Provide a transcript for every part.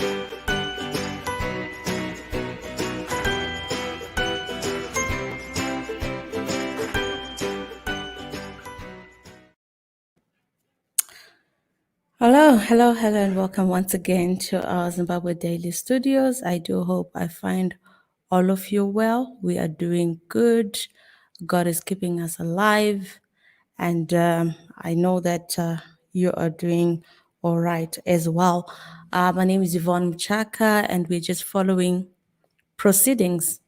Hello, hello, hello, and welcome once again to our Zimbabwe Daily Studios. I do hope I find all of you well. We are doing good. God is keeping us alive. And I know that you are doing all right as well. My name is Yvonne Mchaka, and we're just following proceedings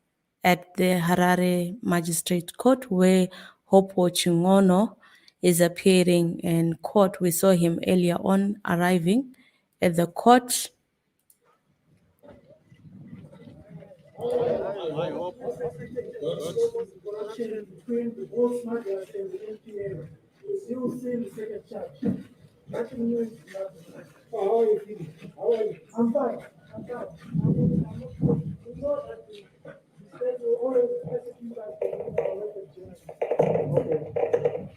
at the Harare Magistrate Court where Hopewell Chingono is appearing in court. We saw him earlier on arriving at the court. Corruption between the both Magas and the NPA. You see the second charge. Nothing new. How are you feeling? How are you? I'm fine. I'm fine. You know that the state will always execute us in our local journey. Okay.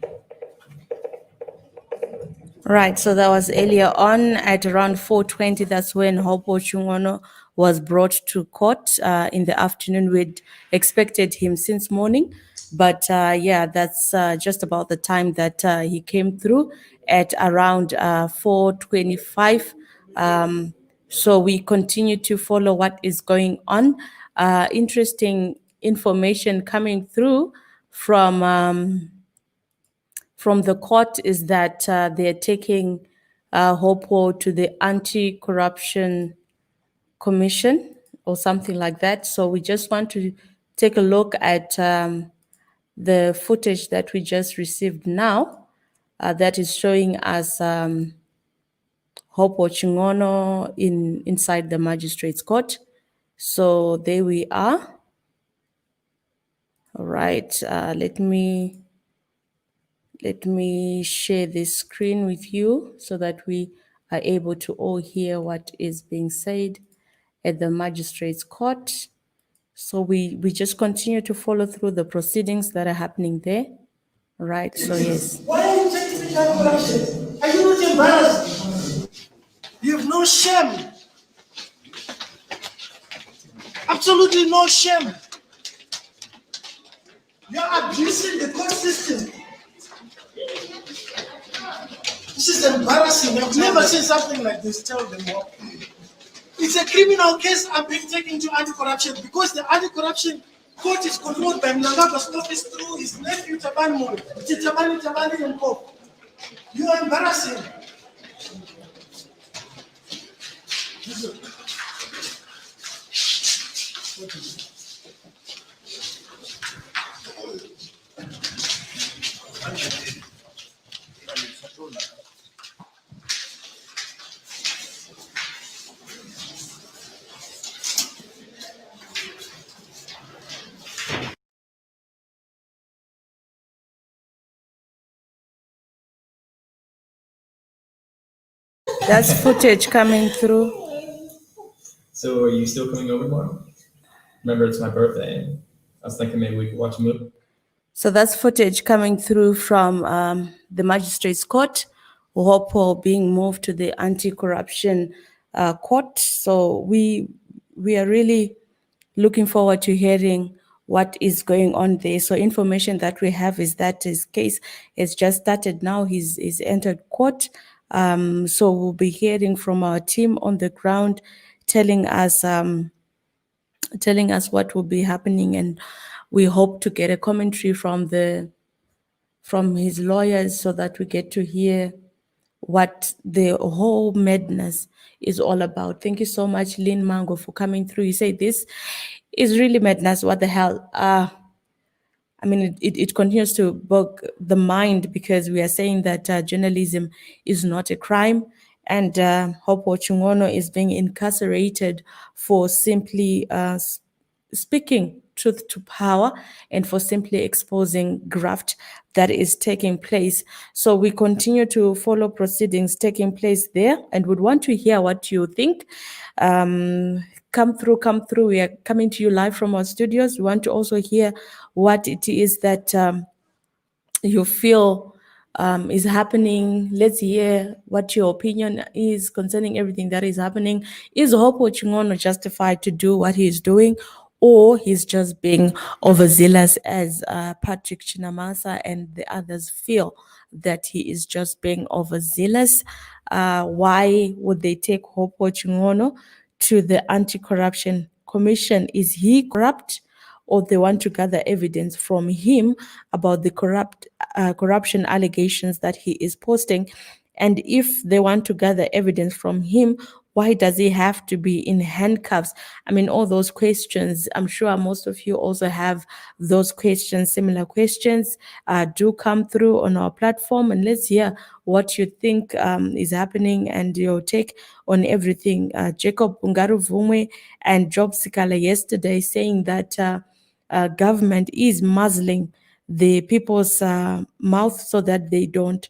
Right, so that was earlier on at around 4:20. That's when Hopewell Chingono was brought to court in the afternoon. We'd expected him since morning, but yeah, that's just about the time that he came through at around 4:25. So we continue to follow what is going on. Interesting information coming through from the court is that they're taking Hopewell to the Anti-Corruption Commission or something like that. So we just want to take a look at the footage that we just received now that is showing us Hopewell Chingono inside the magistrate's court. So there we are. All right, let me share this screen with you so that we are able to all hear what is being said at the magistrate's court. So we just continue to follow through the proceedings that are happening there. All right, so yes. Why are you taking the kind of corruption? Are you not embarrassed? You have no shame. Absolutely no shame. You are abusing the court system. This is embarrassing. I've never seen something like this. Tell them what. It's a criminal case. I'm being taken to anti-corruption because the anti-corruption court is controlled by Mnangagwa's office through his nephew Taban Moy. Tabani and Co. You are embarrassing. That's footage coming through. So are you still coming over tomorrow? Remember, it's my birthday. I was thinking maybe we could watch a movie. So that's footage coming through from the magistrate's court, Hopewell being moved to the anti-corruption court. So we are really looking forward to hearing what is going on there. So information that we have is that his case has just started now. He's entered court. So we'll be hearing from our team on the ground, telling us what will be happening, and we hope to get a commentary from his lawyers so that we get to hear what the whole madness is all about. Thank you so much, Lynn Mango, for coming through. You say this is really madness. What the hell? I mean, it continues to bog the mind because we are saying that journalism is not a crime, and Hopewell Chingono is being incarcerated for simply speaking truth to power and for simply exposing graft that is taking place. So we continue to follow proceedings taking place there and would want to hear what you think. Come through. We are coming to you live from our studios. We want to also hear what it is that you feel is happening. Let's hear what your opinion is concerning everything that is happening. Is Hopewell Chingono justified to do what he is doing, or he's just being overzealous, as Patrick Chinamasa and the others feel that he is just being overzealous? Why would they take Hopewell Chingono to the Anti-Corruption Commission? Is he corrupt, or they want to gather evidence from him about the corruption allegations that he is posting? And if they want to gather evidence from him, why does he have to be in handcuffs? I mean, all those questions, I'm sure most of you also have those questions, similar questions. Do come through on our platform, and let's hear what you think is happening and your take on everything. Jacob Ungaruvumwe and Job Sikala yesterday saying that government is muzzling the people's mouth so that they don't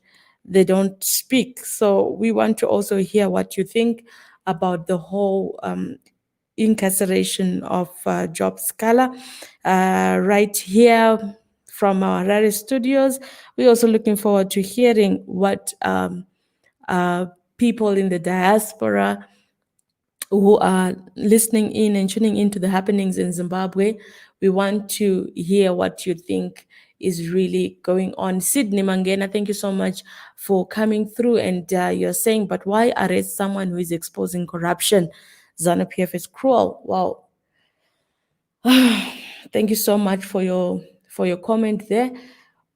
speak. So we want to also hear what you think about the whole incarceration of Job Scala right here from our Harare studios. We're also looking forward to hearing what people in the diaspora who are listening in and tuning into the happenings in Zimbabwe. We want to hear what you think is really going on. Sydney Mangena, thank you so much for coming through. And you're saying, but why arrest someone who is exposing corruption? ZANU PF is cruel. Wow. Thank you so much for your comment there.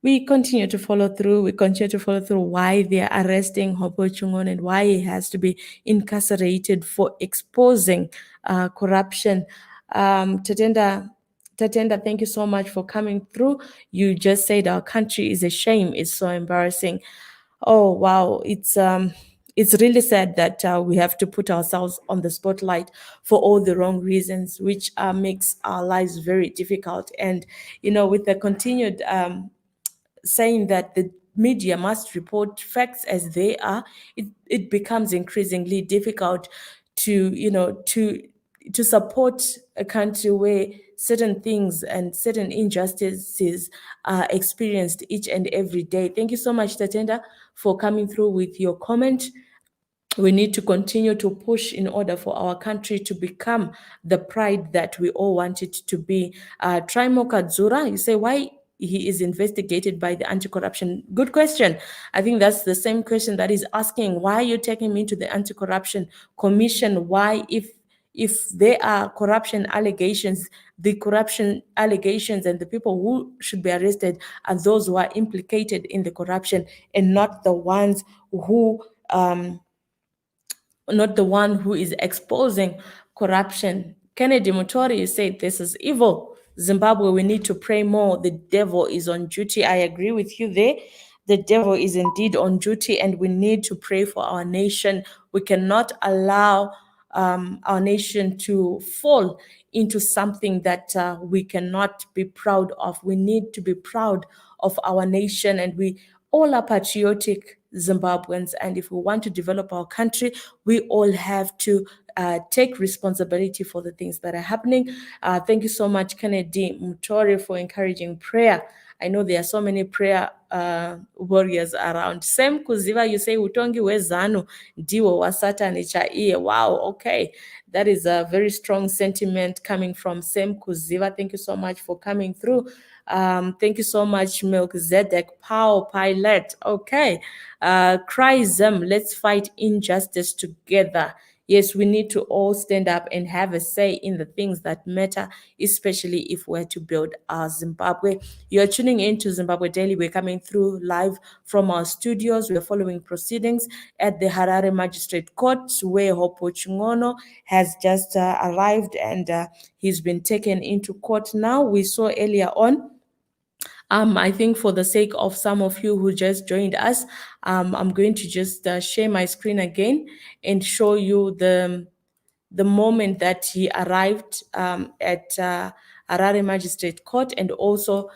We continue to follow through. We continue to follow through why they are arresting Hopewell Chingono and why he has to be incarcerated for exposing corruption. Tatenda, thank you so much for coming through. You just said our country is a shame. It's so embarrassing. Oh wow, it's really sad that we have to put ourselves on the spotlight for all the wrong reasons, which makes our lives very difficult. And with the continued saying that the media must report facts as they are, it becomes increasingly difficult to support a country where certain things and certain injustices are experienced each and every day. Thank you so much, Tatenda, for coming through with your comment. We need to continue to push in order for our country to become the pride that we all want it to be. Trimo Kadzura, you say, why he is investigated by the anti-corruption? Good question. I think that's the same question that is asking, why are you taking me to the anti-corruption commission? Why, if there are corruption allegations, the corruption allegations and the people who should be arrested are those who are implicated in the corruption, and not the ones who not the one who is exposing corruption. Kennedy Mutori said, this is evil. Zimbabwe, we need to pray more. The devil is on duty. I agree with you there. The devil is indeed on duty, and we need to pray for our nation. We cannot allow our nation to fall into something that we cannot be proud of. We need to be proud of our nation, and we all are patriotic Zimbabweans, and if we want to develop our country, we all have to take responsibility for the things that are happening. Thank you so much, Kennedy Mutori, for encouraging prayer. I know there are so many prayer warriors around. Sem Kuziva, you say utongi wezanu ndiwo wa Satan chaiye. Wow, okay. That is a very strong sentiment coming from Sem Kuziva. Thank you so much for coming through. Thank you so much, Melchizedek Power Pilot. Okay. Cry Zem, let's fight injustice together. Yes, we need to all stand up and have a say in the things that matter, especially if we're to build our Zimbabwe. You're tuning in to Zimbabwe Daily. We're coming through live from our studios. We're following proceedings at the Harare Magistrate Court, where Hopewell Chingono has just arrived, and he's been taken into court now. We saw earlier on, I think for the sake of some of you who just joined us, I'm going to just share my screen again and show you the moment that he arrived at Harare Magistrate Court, and also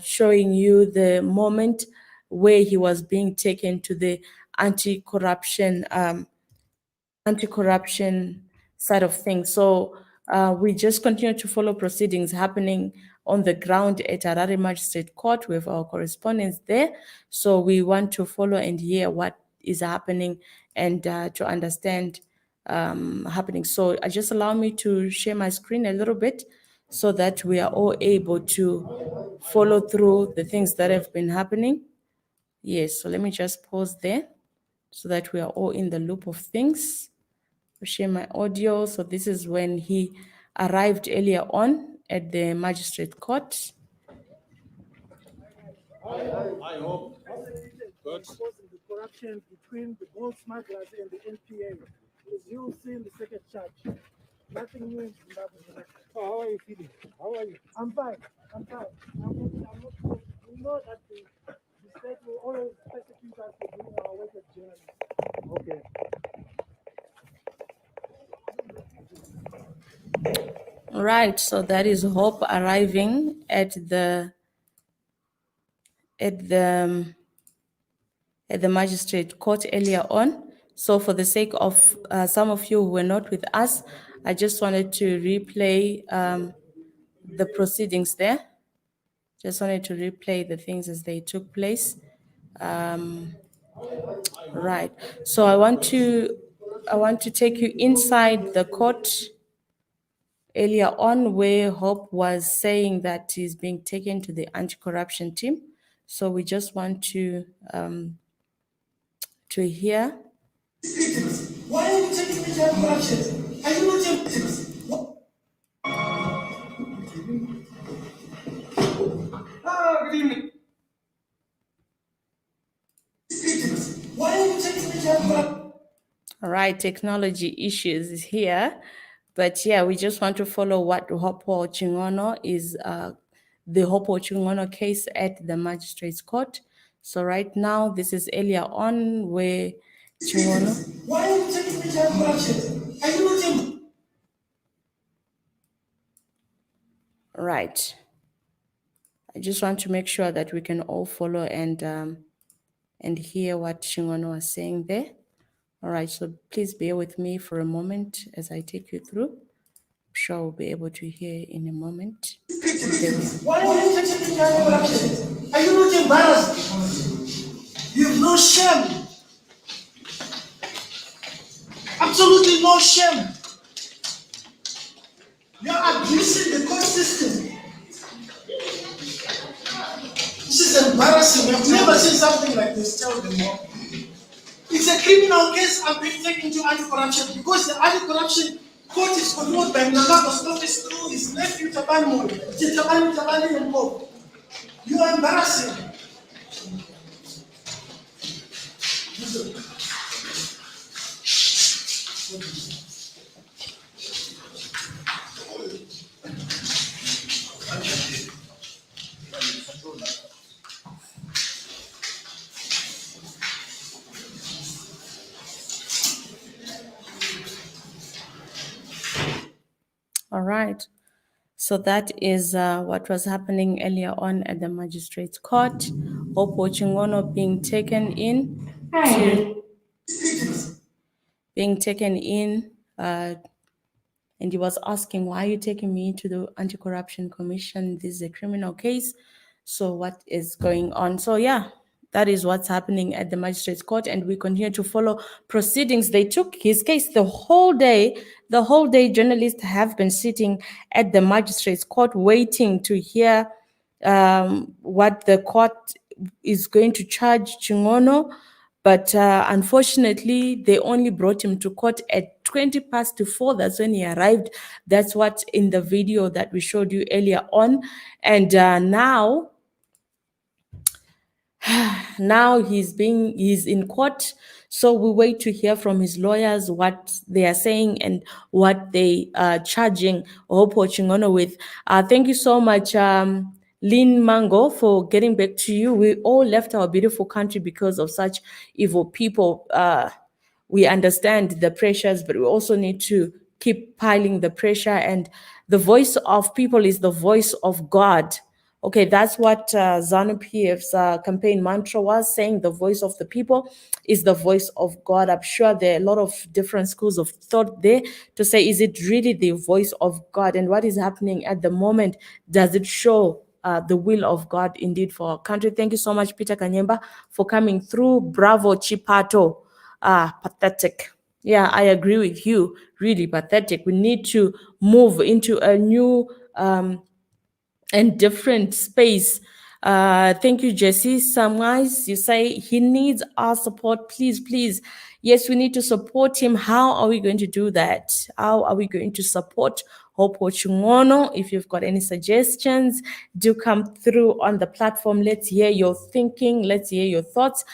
showing you the moment where he was being taken to the anti-corruption side of things. So we just continue to follow proceedings happening on the ground at Harare Magistrate Court. We have our correspondents there. So we want to follow and hear what is happening and to understand happening. So just allow me to share my screen a little bit so that we are all able to follow through the things that have been happening. Yes, so let me just pause there so that we are all in the loop of things. I'll share my audio. So this is when he arrived earlier on at the magistrate court. I hope. Good. Causing the corruption between the gold smugglers and the NPA. As you'll see in the second charge, nothing new in Zimbabwe. Oh, how are you feeling? How are you? I'm fine. I'm fine. I'm not. We know that the state will always persecute us for doing our work as journalists. Okay. All right, so that is Hope arriving at the magistrate court earlier on. So for the sake of some of you who were not with us, I just wanted to replay the proceedings there. Just wanted to replay the things as they took place. Right. So I want to take you inside the court earlier on where Hope was saying that he's being taken to the anti-corruption team. So we just want to hear. Why are you taking me to anti-corruption? Are you not your good evening. Why are you taking me to anti-corruption? All right, technology issues is here. But yeah, we just want to follow what Hopewell Chingono is, the Hopewell Chingono case at the magistrate's court. So right now, this is earlier on where Chingono. Why are you taking me to anti-corruption? Are you not your... Right. I just want to make sure that we can all follow and hear what Chingono was saying there. All right, so please bear with me for a moment as I take you through. I'm sure we'll be able to hear in a moment. Why are you taking me to anti-corruption? Are you not embarrassed? You have no shame. Absolutely no shame. You are abusing the court system. This is embarrassing. I've never seen something like this. Tell them more. It's a criminal case. I'm being taken to anti-corruption because the anti-corruption court is controlled by Mnangagwa's office through his nephew Tabani Moyo. Tabani and Moyo. You are embarrassing. All right. So that is what was happening earlier on at the magistrate's court. Hopewell Chingono being taken in, and he was asking, why are you taking me to the Anti-Corruption Commission? This is a criminal case. So what is going on? So yeah, that is what's happening at the magistrate's court, and we continue to follow proceedings. They took his case the whole day. The whole day, journalists have been sitting at the magistrate's court waiting to hear what the court is going to charge Chingono. But unfortunately, they only brought him to court at 4:20. That's when he arrived. That's what in the video that we showed you earlier on. And now he's in court. So we wait to hear from his lawyers what they are saying and what they are charging Hopewell Chingono with. Thank you so much, Lynn Mango, for getting back to you. We all left our beautiful country because of such evil people. We understand the pressures, but we also need to keep piling the pressure. And the voice of people is the voice of God. Okay, that's what ZANU-PF's campaign mantra was, saying the voice of the people is the voice of God. I'm sure there are a lot of different schools of thought there to say, is it really the voice of God? And what is happening at the moment, does it show the will of God indeed for our country? Thank you so much, Peter Kanyemba, for coming through. Bravo, Chipato. Pathetic. Yeah, I agree with you. Really pathetic. We need to move into a new and different space. Thank you, Jesse. Samwise, you say he needs our support. Please, please. Yes, we need to support him. How are we going to do that? How are we going to support Hopewell Chingono? If you've got any suggestions, do come through on the platform. Let's hear your thinking. Let's hear your thoughts.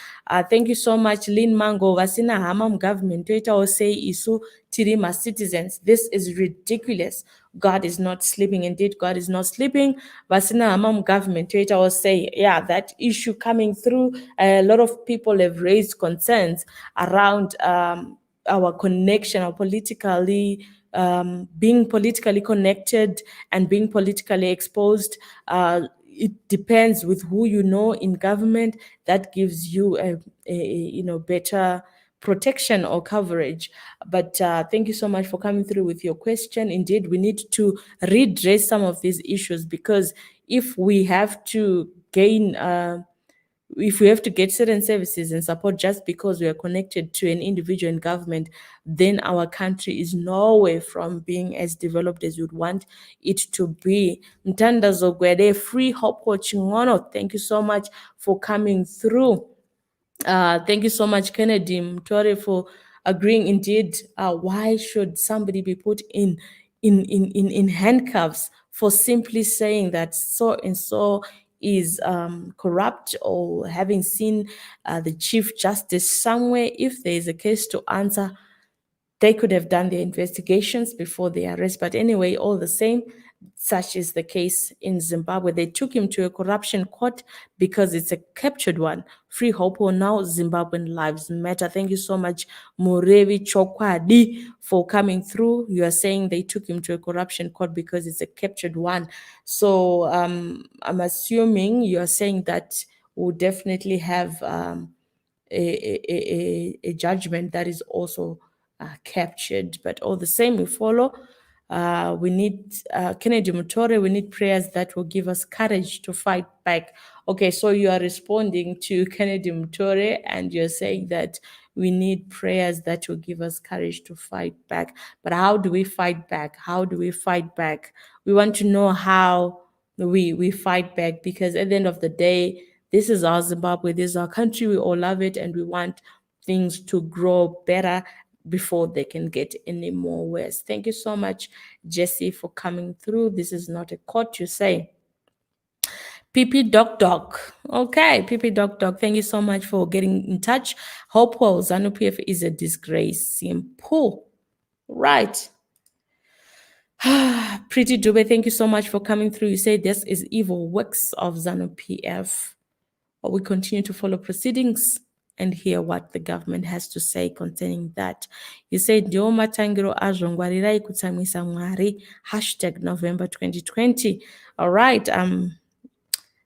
Thank you so much, Lynn Mango. Vasina Hamam government. Twitter will say isu Tirima citizens. This is ridiculous. God is not sleeping. Indeed, God is not sleeping. Vasina Hamam government. Twitter will say, yeah, that issue coming through. A lot of people have raised concerns around our connection, our politically being politically connected and being politically exposed. It depends with who you know in government. That gives you a better protection or coverage. But thank you so much for coming through with your question. Indeed, we need to redress some of these issues, because if we have to gain if we have to get certain services and support just because we are connected to an individual in government, then our country is nowhere from being as developed as you'd want it to be. Mtanda Zogwede, Free Hopewell Chingono, thank you so much for coming through. Thank you so much, Kennedy Mtore, for agreeing. Indeed, why should somebody be put in handcuffs for simply saying that so and so is corrupt, or having seen the Chief Justice somewhere? If there is a case to answer, they could have done their investigations before the arrest. But anyway, all the same, such is the case in Zimbabwe. They took him to a corruption court because it's a captured one. Free Hopewell now, Zimbabwean lives matter. Thank you so much, Murevi Chokwadi, for coming through. You are saying they took him to a corruption court because it's a captured one. So I'm assuming you are saying that we'll definitely have a judgment that is also captured. But all the same, we follow. We need Kennedy Mutore. We need prayers that will give us courage to fight back. Okay, so you are responding to Kennedy Mutore, and you're saying that we need prayers that will give us courage to fight back. But how do we fight back? How do we fight back? We want to know how we fight back, because at the end of the day, this is our Zimbabwe, this is our country, we all love it, and we want things to grow better before they can get any more worse. Thank you so much, Jesse, for coming through. This is not a court, you say. PP Doc Doc. Okay, PP Doc Doc, thank you so much for getting in touch. Hopewell ZANU-PF is a disgrace. Simple. Right. Pretty Dube, thank you so much for coming through. You say this is evil works of ZANU-PF. But we continue to follow proceedings and hear what the government has to say concerning that. You said ndio matangiro azvo ngwarirai kutsamwisa Mwari #November 2020. All right.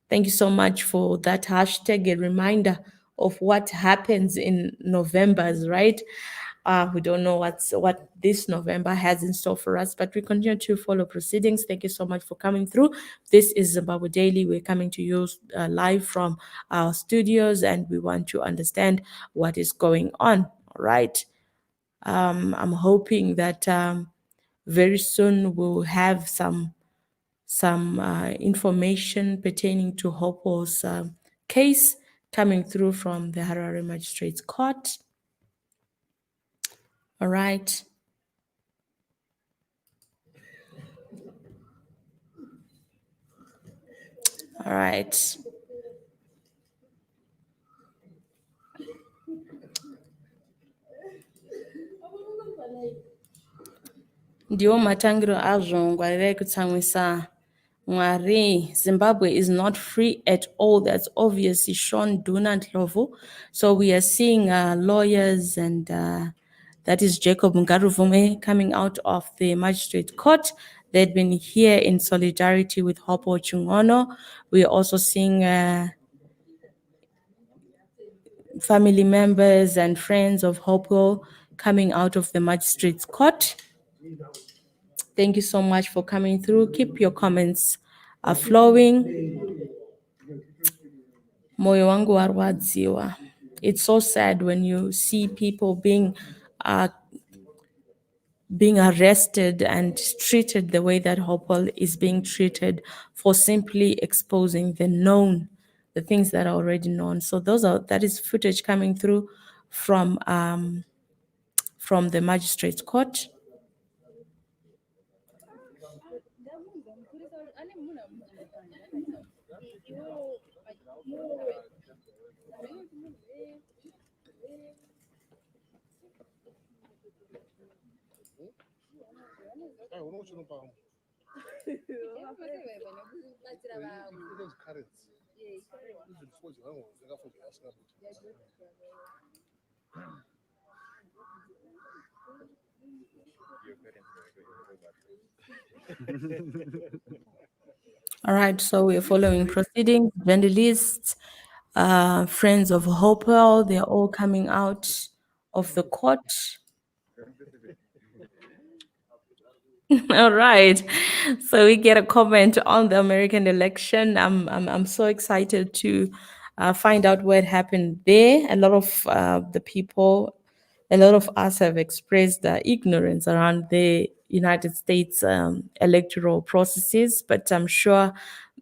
Thank you so much for that hashtag, a reminder of what happens in November's, right? We don't know what this November has in store for us, but we continue to follow proceedings. Thank you so much for coming through. This is Zimbabwe Daily. We're coming to you live from our studios, and we want to understand what is going on. All right. I'm hoping that very soon we'll have some information pertaining to Hopewell's case coming through from the Harare Magistrates Court. All right. All right. Ndio matangiro azvo ngwarirai kutsamwisa Mwari. Zimbabwe is not free at all. That's obviously Sean Duna Ndlovu. So we are seeing lawyers, and that is Jacob Ngaruvume coming out of the magistrate court, They'd been here in solidarity with Hopewell Chingono. We're also seeing family members and friends of Hopewell coming out of the magistrate's court. Thank you so much for coming through. Keep your comments flowing. Moyo wangu warwadziwa. It's so sad when you see people uh, being arrested and treated the way that Hopewell is being treated for simply exposing the things that are already known. So that is footage coming through from the magistrate's court. All right, so we're following proceedings. Journalists, friends of Hopewell, they're all coming out of the court. All right. So we get a comment on the American election. I'm so excited to find out what happened there. A lot of a lot of us have expressed ignorance around the United States electoral processes, but I'm sure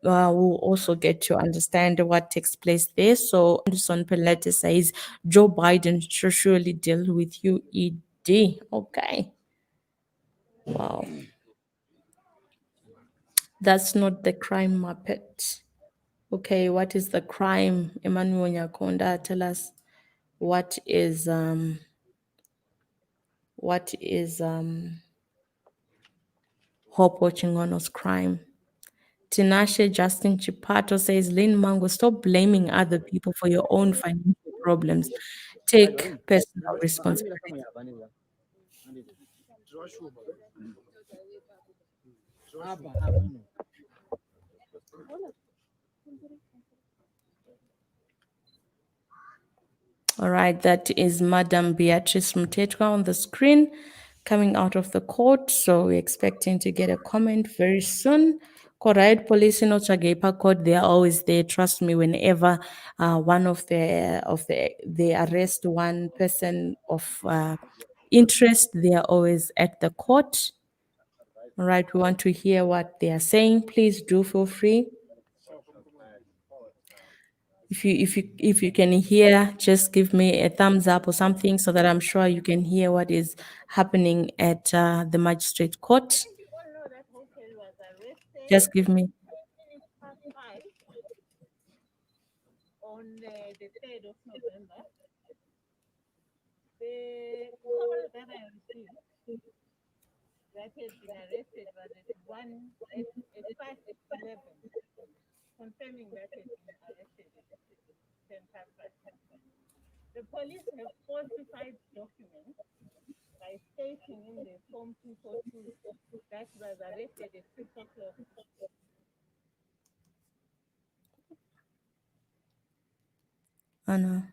we'll also get to understand what takes place there. So Anderson Pelete says Joe Biden should surely deal with UED. Okay. Wow. That's not the crime Muppet. Okay, what is the crime? Emmanuel Nyakonda, tell us what is Hope Chingono's crime. Tinashe Justin Chipato says, Lynn Mango, stop blaming other people for your own financial problems. Take personal responsibility. All right, that is Madam Beatrice Mtetka on the screen coming out of the court. So we're expecting to get a comment very soon. Correct, police in Ochagepa court, they are always there. Trust me, whenever one of they arrest one person of interest, they are always at the court. All right, we want to hear what they are saying. Please do feel free. If you can hear, just give me a thumbs up or something so that I'm sure you can hear what is happening at the magistrate court. Just give me. On the 3rd of November, the call that I received that he had been arrested was at 5:11, confirming that he had been arrested at 10:05. The police have falsified documents by stating in the Form 242 that he was arrested at 6 o'clock. Anna.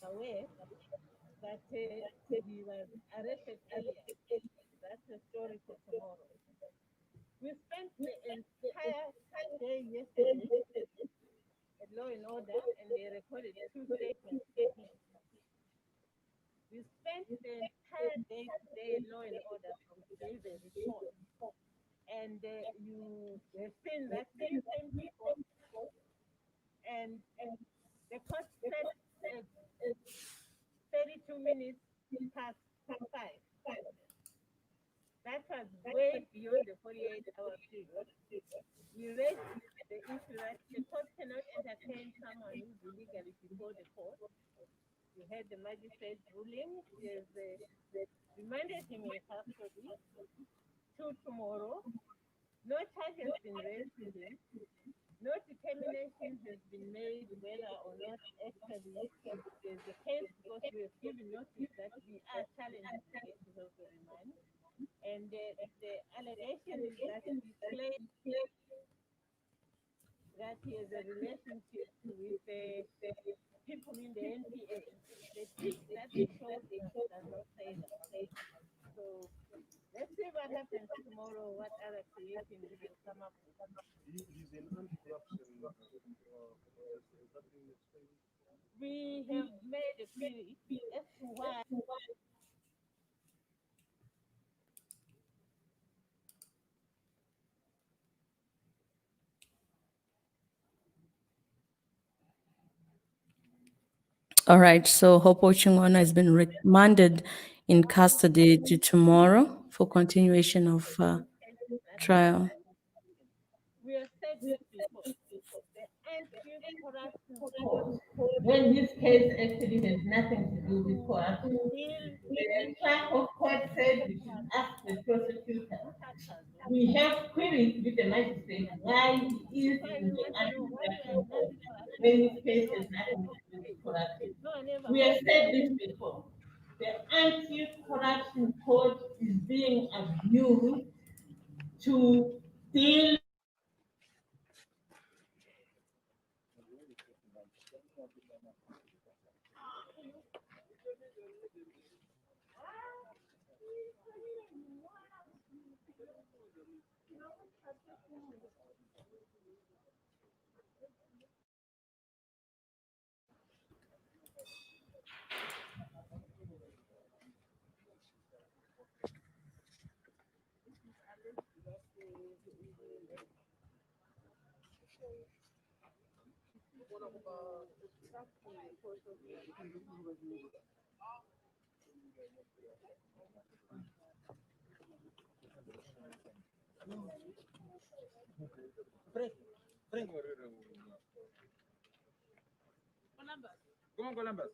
Aware that he was arrested earlier. That's a story for tomorrow. We spent the entire day yesterday at Law and Order, and they recorded 2 statements from him. We spent the entire day today at Law and Order from today's report, and you have seen that same report, and the court said 32 minutes past 5. That was way beyond the 48-hour period. We raised the issue that the court cannot entertain someone who's illegally before the court. We had the magistrate's ruling. He has remanded him in custody till tomorrow No charge has been raised to him. No determination has been made whether or not actually there's a case, because we have given notice that we are challenging the case of the remand. And the allegation is that he claims that he has a relationship with the people in the NPA. The tweet that he showed us does not say that. So let's see what happens tomorrow, what other creation we can come up with. He's an anti-corruption. Has that been explained? We have made a query as to why. All right, so Hopewell Chingono has been remanded in custody to tomorrow for continuation of trial. We have said this before. The anti-corruption court, when this case actually has nothing to do with corruption, the clerk of court said we should ask the prosecutor. We have queries with the magistrate why he is in the anti-corruption court when this case has nothing to do with corruption. We have said this before. The anti-corruption court is being abused to deal. ¿Cómo Columbus?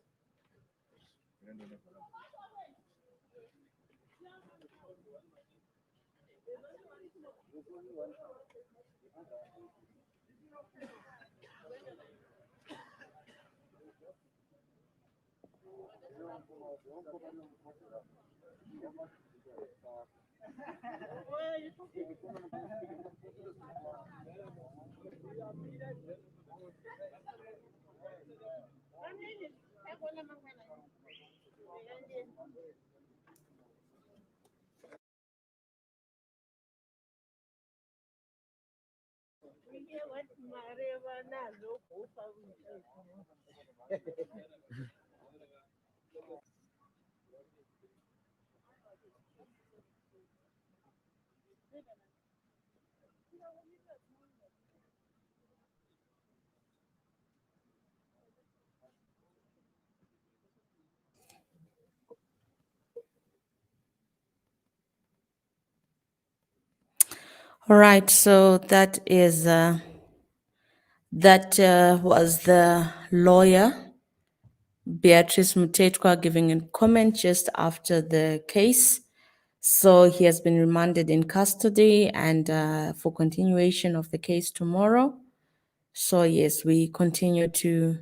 All right, so that was the lawyer Beatrice Mutetwa giving a comment just after the case. So he has been remanded in custody and for continuation of the case tomorrow. So yes, we continue to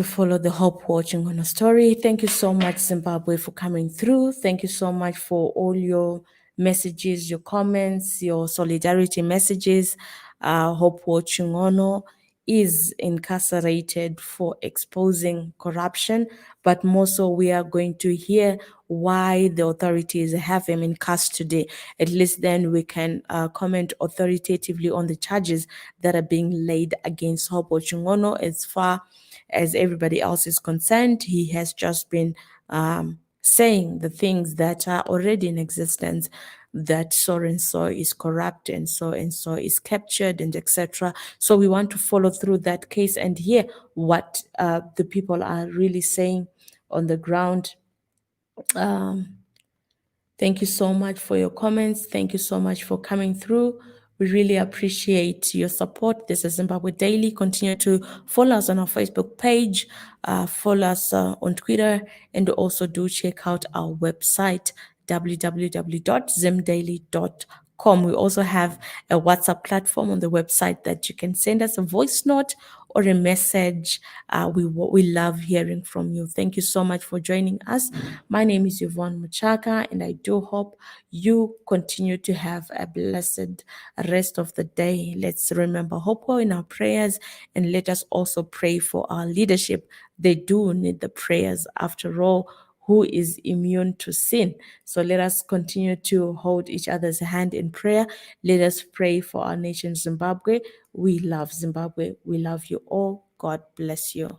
follow the Hopewell Chingono story. Thank you so much, Zimbabwe, for coming through. Thank you so much for all your messages, your comments, your solidarity messages. Hopewell Chingono is incarcerated for exposing corruption, but more so we are going to hear why the authorities have him in custody. At least then we can comment authoritatively on the charges that are being laid against Hopewell Chingono. As far as everybody else is concerned, he has just been saying the things that are already in existence, that so and so is corrupt and so is captured and etc. So we want to follow through that case and hear what the people are really saying on the ground. Thank you so much for your comments. Thank you so much for coming through. We really appreciate your support. This is Zimbabwe Daily. Continue to follow us on our Facebook page, follow us on Twitter, and also do check out our website, www.zimdaily.com. We also have a WhatsApp platform on the website that you can send us a voice note or a message. We love hearing from you. Thank you so much for joining us. My name is Yvonne Muchaka, and I do hope you continue to have a blessed rest of the day. Let's remember Hopewell in our prayers, and let us also pray for our leadership. They do need the prayers. After all, who is immune to sin? So let us continue to hold each other's hand in prayer. Let us pray for our nation, Zimbabwe. We love Zimbabwe. We love you all. God bless you.